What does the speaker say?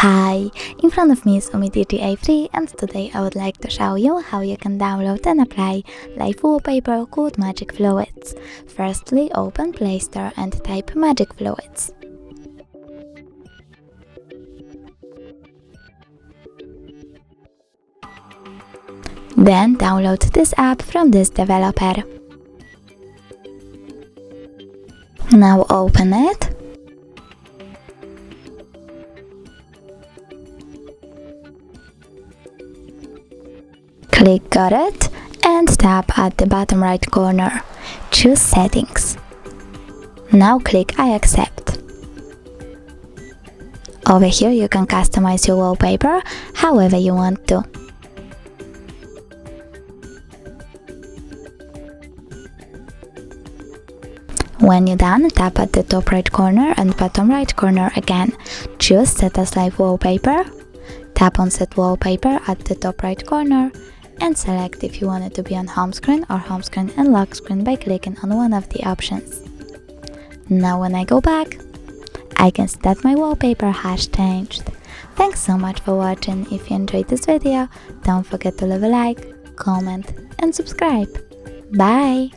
Hi, in front of me is UMIDIGI A3 and today I would like to show you how you can download and apply live wallpaper called Magic Fluids. Firstly, open Play Store and type Magic Fluids. Then download this app from this developer. Now open it. Click Got It and tap at the bottom right corner. Choose Settings. Now click I accept. Over here you can customize your wallpaper however you want to. When you're done, tap at the top right corner and bottom right corner again. Choose Set as Live Wallpaper. Tap on Set Wallpaper at the top right corner and select if you want it to be on home screen or home screen and lock screen by clicking on one of the options. Now when I go back, I can see that my wallpaper has changed. Thanks so much for watching. If you enjoyed this video, don't forget to leave a like, comment and subscribe. Bye!